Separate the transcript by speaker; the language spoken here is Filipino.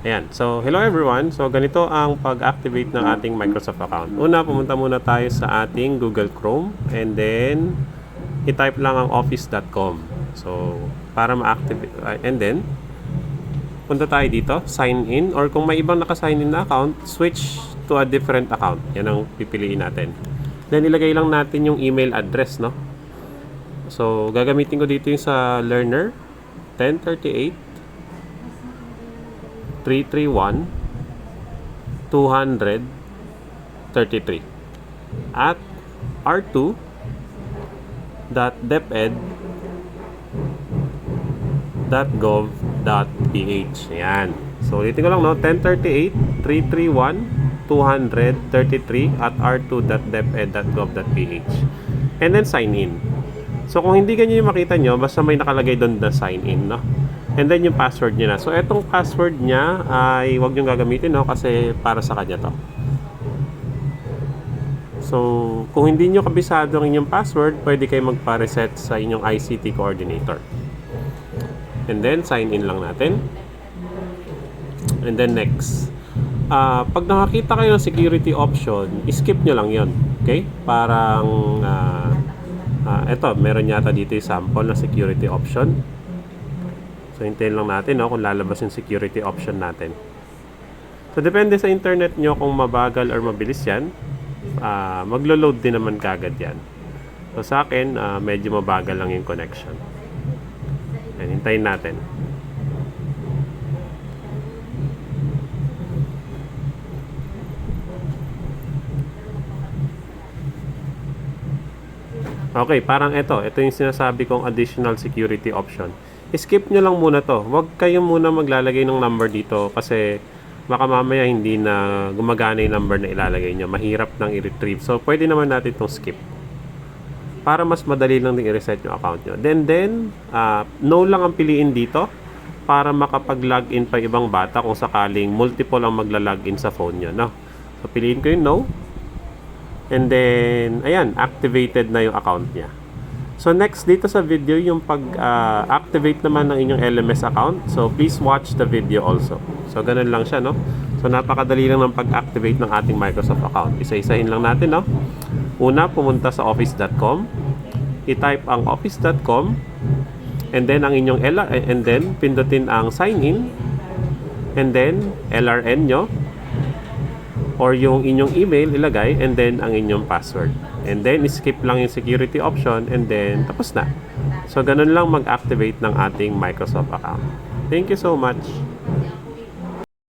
Speaker 1: Ayan. So, hello everyone. So, ganito ang pag-activate ng ating Microsoft account. Una, pumunta muna tayo sa ating Google Chrome and then i-type lang ang office.com. So, para ma-activate and then punta tayo dito, sign in, or kung may ibang naka-sign in na account, switch to a different account. Yan ang pipiliin natin. Then ilagay lang natin yung email address, no? So, gagamitin ko dito yung sa learner 1038 331 233 at r2.deped.gov.ph. Ayan. So, ulitin ko lang, no? 1038 331 233 at r2.deped.gov.ph. And then, sign in. So, kung hindi ganyan yung makita nyo, basta may nakalagay doon na sign in, no? And then, yung password nyo na. So, etong password niya ay huwag nyo gagamitin, no? Kasi para sa kanya to. So, kung hindi nyo kabisado ang inyong password, pwede kayo magpa-reset sa inyong ICT coordinator. And then, sign in lang natin. And then, next. Pag nakakita kayo ng security option, skip nyo lang yon. Okay? Parang, eto, meron yata dito yung sample na security option. So, hintayin lang natin, no, kung lalabas yung security option natin. So, depende sa internet nyo kung mabagal or mabilis yan. Maglo-load din naman kagad yan. So, sa akin, medyo mabagal lang yung connection. Ayan, hintayin natin. Okay, parang ito yung sinasabi kong additional security option. Skip nyo lang muna to. Huwag kayo muna maglalagay ng number dito kasi baka mamaya hindi na gumagana yung number na ilalagay nyo. Mahirap nang i-retrieve. So, pwede naman natin itong skip. Para mas madali lang din i-reset yung account nyo. Then, no lang ang piliin dito para makapag-login pa ibang bata kung sakaling multiple ang magla-login sa phone nyo. No? So, piliin ko yung no. And then, ayan, activated na yung account niya. So, next dito sa video, yung pag-activate naman ng inyong LMS account. So, please watch the video also. So, ganun lang siya, no? So, napakadali lang ng pag-activate ng ating Microsoft account. Isa-isahin lang natin, no? Una, pumunta sa office.com. I-type ang office.com. And then, ang inyong and then, pindutin ang sign in. And then, LRN nyo. Or yung inyong email ilagay and then ang inyong password. And then skip lang yung security option and then tapos na. So ganun lang mag-activate ng ating Microsoft account. Thank you so much.